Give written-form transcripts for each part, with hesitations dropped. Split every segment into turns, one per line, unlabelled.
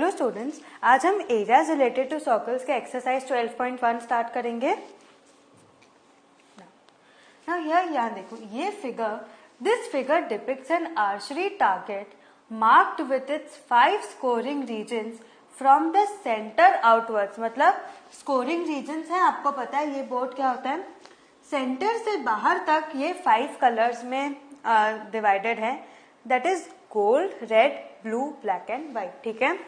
Hello students, आज हम areas related to circles के एक्सरसाइज 12.1 स्टार्ट करेंगे। Now here यहाँ देखो, ये this figure depicts an archery target marked with its 5 scoring regions from the center outwards। मतलब scoring regions है, आपको पता है ये बोर्ड क्या होता है, सेंटर से बाहर तक ये 5 कलर्स में डिवाइडेड है, that is gold, red, blue, black and white. ठीक है,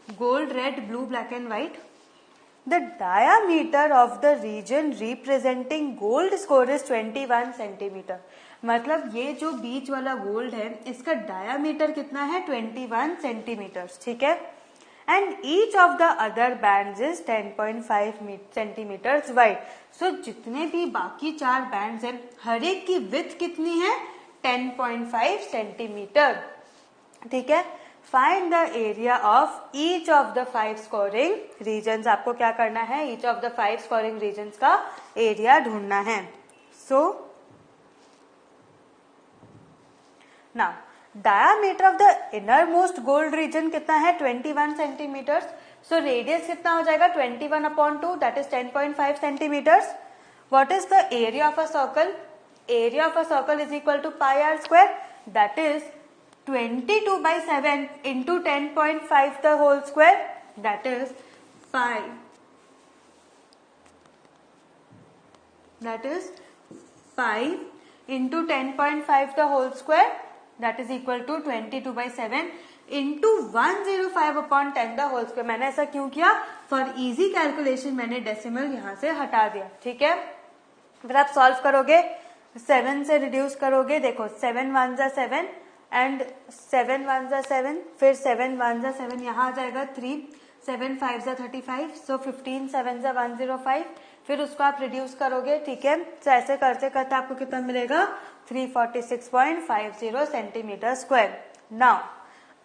gold, red, blue, black and white. The diameter of the region representing gold score is 21 centimetre. मतलब ये जो बीच वाला गोल्ड है इसका डायामीटर कितना है, 21 सेंटीमीटर। ठीक है, and each of the other bands is 10.5 centimetre wide. So जितने भी बाकी 4 बैंड्स हैं हर एक की विड्थ कितनी है, 10.5 सेंटीमीटर। ठीक है, find the area of each of the 5 scoring regions. आपको क्या करना है, each of the 5 scoring regions का एरिया ढूंढना है। So now diameter of the innermost gold region कितना है, 21 सेंटीमीटर। सो रेडियस कितना हो जाएगा, 21/2, that is 10.5 centimetre. What is the area of a circle, area of a circle is equal to pi r square, that is 22/7 into 10.5 the whole square, that is pi, that is pi into 10.5 the whole square, that is equal to 22/7 into 105/10 the whole square। मैंने ऐसा क्यों किया, for easy calculation मैंने decimal यहां से हटा दिया। ठीक है, फिर आप सॉल्व करोगे, 7 से रिड्यूस करोगे, देखो 7 1 जा 7 एंड 7 1 जा 7, फिर 7 1 जा 7 यहाँ आ जाएगा 3, 7 5 जा 35, सो 15 7 जा 105, फिर उसको आप रिड्यूस करोगे। ठीक है, तो ऐसे करते करते आपको कितना मिलेगा, 346.50 सेंटीमीटर स्क्वायर। नाउ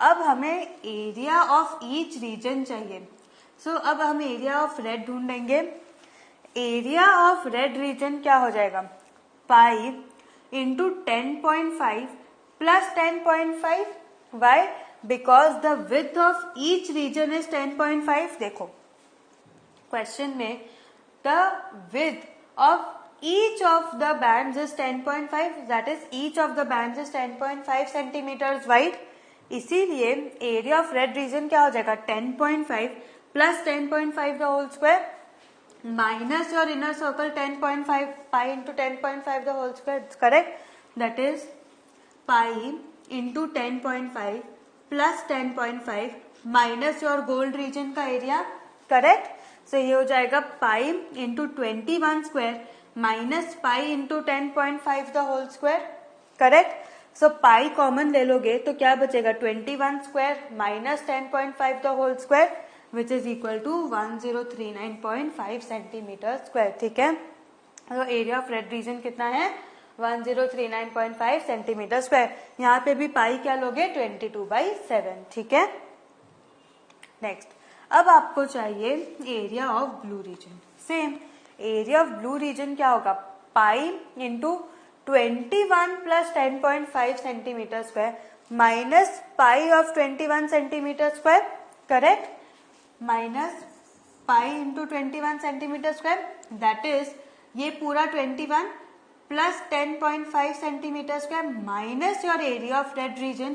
अब हमें एरिया ऑफ ईच रीजन चाहिए। सो अब हम एरिया ऑफ रेड ढूंढेंगे। एरिया ऑफ रेड रीजन क्या हो जाएगा, pi into 10.5 plus 10.5, why? Because the width of each region is 10.5। देखो क्वेश्चन में the width of each of the bands is 10.5, that is each of the bands is 10.5 centimeters wide। इसीलिए area of red reason क्या हो जाएगा, 10.5 plus 10.5 the whole square minus your inner circle 10.5 pi into 10.5 the whole square, correct? That is pi into 10.5 plus 10.5 minus your gold region का area, correct. So ये हो जाएगा pi into 21 square minus pi into 10.5 the whole square, correct. So pi common ले लोगे तो क्या बचेगा, 21 square minus 10.5 the whole square which is equal to 1039.5 centimetre square. ठीक है, तो एरिया ऑफ रेड रीजन कितना है, 1039.5 सेंटीमीटर स्क्वायर। यहाँ पे भी पाई क्या लोगे, 22/7। ठीक है, नेक्स्ट अब आपको चाहिए area of blue region. Same area of blue region क्या होगा, pi into 21 plus 10.5 centimetre square minus pi of 21 centimetre square, correct, minus pi into 21 centimetre square, that is ये पूरा 21 plus 10.5 centimetre square minus your area of red region,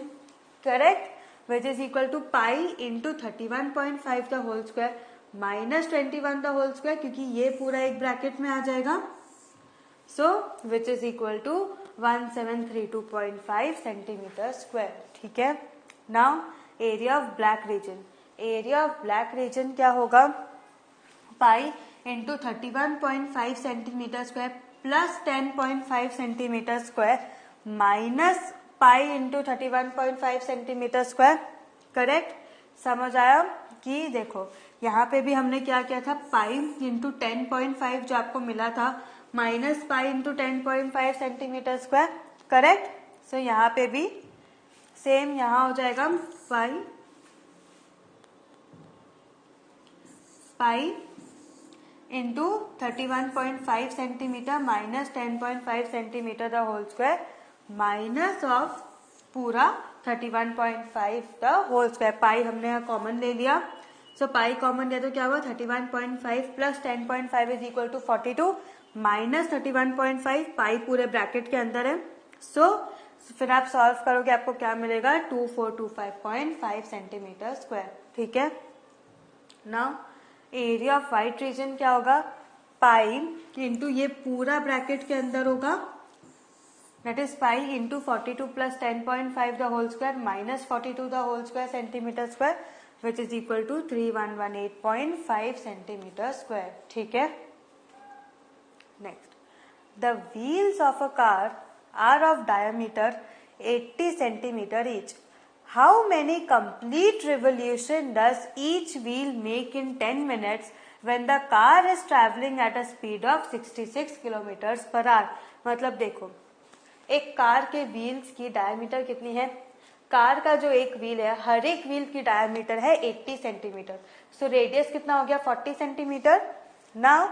correct, which is equal to pi into 31.5 the whole square minus 21 the whole square, क्योंकि ये पूरा एक bracket में आ जाएगा। So which is equal to 1732.5 centimetre square. ठीक है, now area of black region. Area of black region क्या होगा, pi into 31.5 centimetre square plus 10.5 centimetre square minus pi into 31.5 centimetre square, correct. समझ आया कि देखो यहाँ पे भी हमने क्या किया था, पाई इंटू 10.5 जो आपको मिला था minus pi into 10.5 centimetre square, correct. So यहाँ पे भी सेम यहाँ हो जाएगा pi into 31.5 centimetre minus 10.5 centimetre the whole square minus of पूरा 31.5 द होल स्क्वायर। पाई हमने यहाँ कॉमन ले लिया, सो पाई कॉमन लिया तो क्या हुआ 31.5 plus 10.5 is equal to 42 minus 31.5, pi पूरे ब्रैकेट के अंदर है। सो फिर आप सॉल्व करोगे आपको क्या मिलेगा 2425.5 सेंटीमीटर स्क्वायर। ठीक है, now area of white region क्या होगा, पाई इंटू ये पूरा ब्रैकेट के अंदर होगा, that is pi into 42 plus 10.5 the whole square minus 42 the whole square centimeter square which is equal to 3118.5 centimeter square। ठीक है, next the wheels of a car are of diameter 80 centimeter each. How many complete revolution does each wheel make in 10 minutes when the car is traveling at a speed of 66 kilometers per hour? मतलब देखो एक car के wheels की diameter कितनी है, car का जो एक व्हील है हर एक व्हील की डायमीटर है 80 सेंटीमीटर, सो रेडियस कितना हो गया 40 centimetre. Now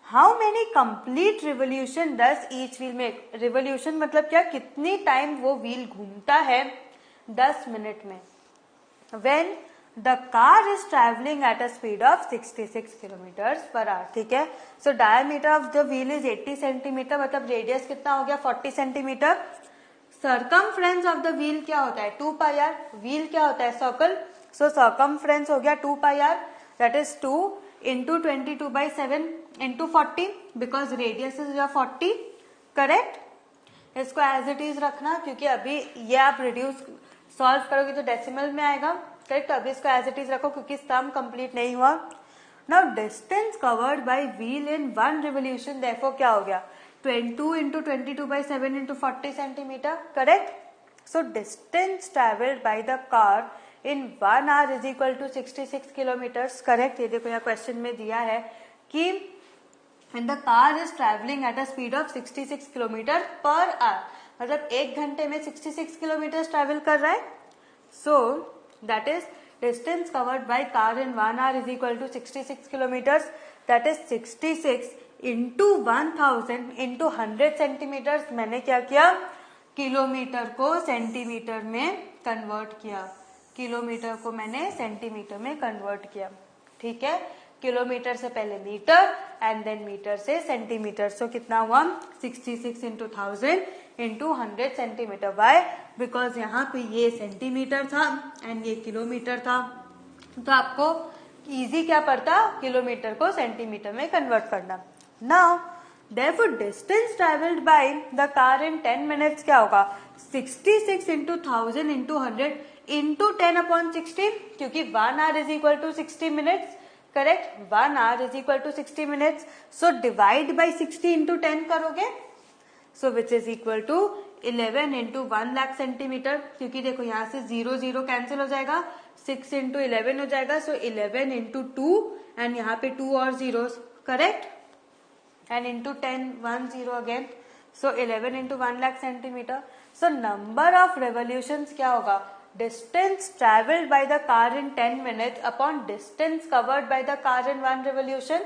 how many complete revolution does each wheel make, revolution मतलब क्या, कितनी टाइम वो व्हील घूमता है 10 मिनट में, when the car is travelling at a speed of 66 kilometres per hour. ठीक है, so diameter of the wheel is 80 centimetre, मतलब रेडियस कितना हो गया 40 centimetre. Circumference of the wheel क्या होता है 2 पाई आर, व्हील क्या होता है सर्कल, सो सर्कमफ्रेंस हो गया 2 pi r, that is 2 into 22/7 into 40 because radius is 40। Correct, इसको एज इट इज रखना क्योंकि अभी ये आप रिड्यूस सॉल्व करोगे तो डेसिमल में आएगा। करेक्ट, अभी इसको एज इट इज रखो क्योंकि सम कंप्लीट नहीं हुआ। Now distance covered by wheel in 1 revolution, therefore क्या हो गया 22 into 22/7 into 40 centimetre. Correct, so distance travelled by the car in 1 hour is equal to 66 kilometres. Correct, ये देखो यहाँ क्वेश्चन में दिया है कि and the car is traveling at a speed of 66 kilometre per hour, मतलब 1 घंटे में 66 किलोमीटर ट्रेवल कर रहा है। So that is distance covered by car in 1 hour is equal to 66 kilometres, that is 66 into 1000 into 100 centimetre. मैंने क्या किया kilometre को सेंटीमीटर में कन्वर्ट किया, किलोमीटर को मैंने सेंटीमीटर में कन्वर्ट किया। ठीक है, किलोमीटर से पहले मीटर एंड देन मीटर से सेंटीमीटर, सो कितना हुआ 66 into 1000 into 100 centimetre. Why, because यहाँ पे ये सेंटीमीटर था एंड ये किलोमीटर था, तो आपको इजी क्या पड़ता किलोमीटर को सेंटीमीटर में कन्वर्ट करना। Now therefore distance traveled by the car in 10 minutes क्या होगा 66 इंटू 1000 इंटू 100 इंटू 10/60, क्योंकि 1 hour is equal to 60 minutes. Correct, 1 hour is equal to 60 minutes, so divide by 60 into 10 करोगे, so which is equal to 11 into 1 lakh centimetre, क्योंकि देखो यहाँ से 0 0 cancel हो जाएगा, 6 इंटू 11 हो जाएगा, सो 11 इंटू 2 एंड यहाँ पे 2 और zeros. Correct, and into 10 1 0 again, so 11 into 1 lakh centimeter. So number of revolutions क्या होगा distance traveled by the car in 10 minutes upon distance covered by the car in 1 revolution.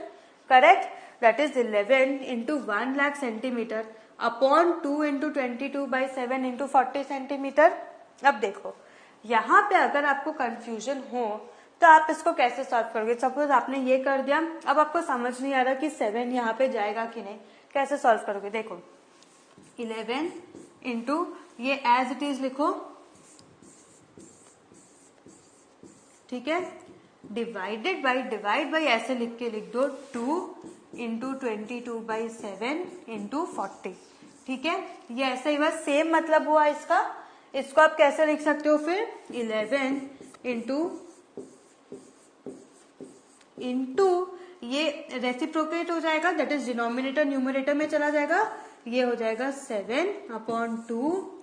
Correct, that is 11 into 1 lakh centimeter upon 2 into 22/7 into 40 centimeter. अब देखो यहाँ पे अगर आपको confusion हो तो आप इसको कैसे सॉल्व करोगे। सपोज आपने ये कर दिया, अब आपको समझ नहीं आ रहा कि 7 यहाँ पे जाएगा कि नहीं, कैसे सॉल्व करोगे। देखो 11 इंटू ये एज इट इज लिखो, ठीक है, डिवाइडेड बाई, डिवाइड बाई ऐसे लिख दो 2 इंटू 22/7 इंटू 40। ठीक है, ये ऐसा ही बस सेम मतलब हुआ इसका। इसको आप कैसे लिख सकते हो फिर 11 इंटू ये रेसिप्रोकेट हो जाएगा, दैट इज डिनोमिनेटर न्यूमरेटर में चला जाएगा, ये हो जाएगा 7/2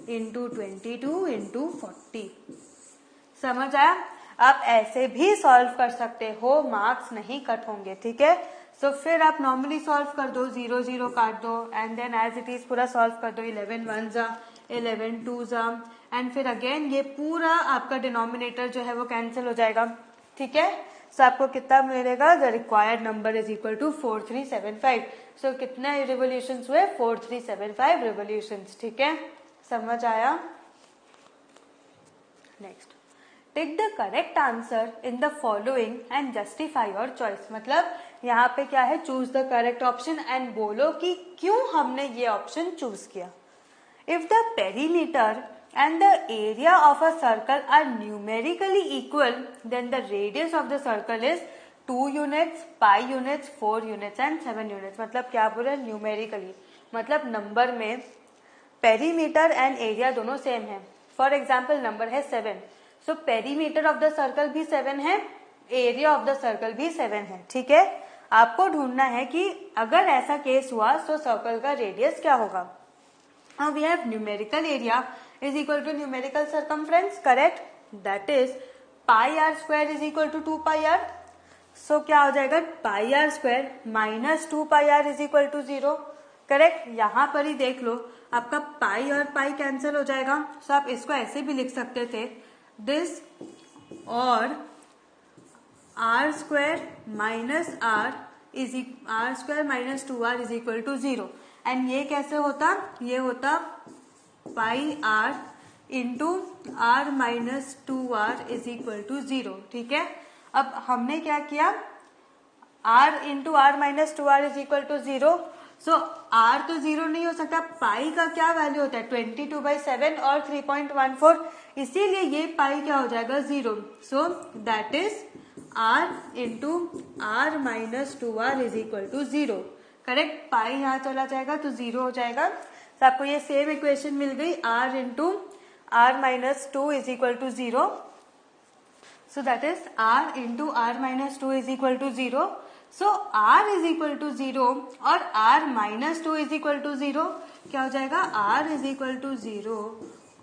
इंटू 22 इंटू 40। समझ आया, आप ऐसे भी सॉल्व कर सकते हो, मार्क्स नहीं कट होंगे। ठीक है, सो फिर आप नॉर्मली सॉल्व कर दो, 0 0 काट दो and then as it is पूरा सॉल्व कर दो, 11 1 जा 11 2 जा एंड फिर अगेन ये पूरा आपका डिनोमिनेटर जो है वो कैंसिल हो जाएगा। ठीक है, सो आपको कितना मिलेगा, the required number is equal to 4375। So कितने रिवोल्यूशंस हुए 4375 रिवोल्यूशंस। ठीक है, समझ आया। Next, tick the correct answer in the following and justify your choice. मतलब यहाँ पे क्या है, choose the correct option and बोलो कि क्यों हमने ये ऑप्शन चूज किया। If the perimeter and the area of a circle are numerically equal, then the radius of the circle is 2 units, pi units, 4 units and 7 units। मतलब क्या बोल रहे हैं, न्यूमेरिकली, मतलब नंबर में पेरीमीटर एंड एरिया दोनों same है। For example number है 7, so perimeter of the circle भी 7 है, एरिया ऑफ द सर्कल भी 7 है। ठीक है, आपको ढूंढना है कि अगर ऐसा केस हुआ तो सर्कल का रेडियस क्या होगा। Now we have numerical area is equal to numerical circumference, correct? That is pi r square is equal to 2 pi r. So क्या हो जाएगा, pi r square minus 2 pi r is equal to 0, correct. यहाँ पर ही देख लो, आपका पाई और pi cancel हो जाएगा। सो आप इसको ऐसे भी लिख सकते थे, दिस और r square minus r square minus 2r is equal to 0। And ये कैसे होता, ये होता pi r into r minus 2r is equal to 0। ठीक है, अब हमने क्या किया, r into r minus 2r is equal to 0। So r तो 0 नहीं हो सकता, पाई का क्या वैल्यू होता है 22/7 और 3.14, इसीलिए ये पाई क्या हो जाएगा 0। So that is r into r minus 2r is equal to 0, correct. Pi यहाँ चला जाएगा तो 0 हो जाएगा। तो आपको ये सेम इक्वेशन मिल गई, r into r minus 2 is equal to 0। So that is r into r minus 2 is equal to 0। So r is equal to 0 और r minus 2 is equal to 0, क्या हो जाएगा, r इज इक्वल टू 0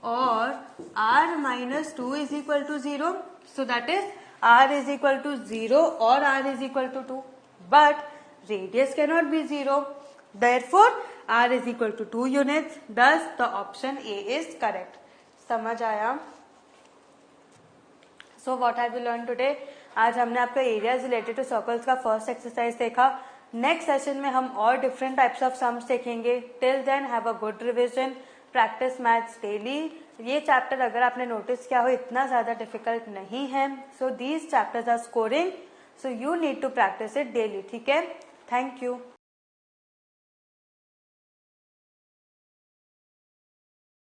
और r minus 2 is equal to 0। So that is r is equal to 0 और r is equal to 2, but radius cannot be 0, therefore r is equal to 2 units, thus the option A is correct। समझ आया? So what have we learned today? आज हमने आपका areas related to circles का first exercise देखा। Next session में हम और डिफरेंट टाइप्स ऑफ सम्स देखेंगे। Till then have a good revision, practise maths daily. ये चैप्टर अगर आपने नोटिस किया हो इतना ज्यादा डिफिकल्ट नहीं है। So these chapters are scoring, so you need to practise it daily. ठीक है, थैंक यू।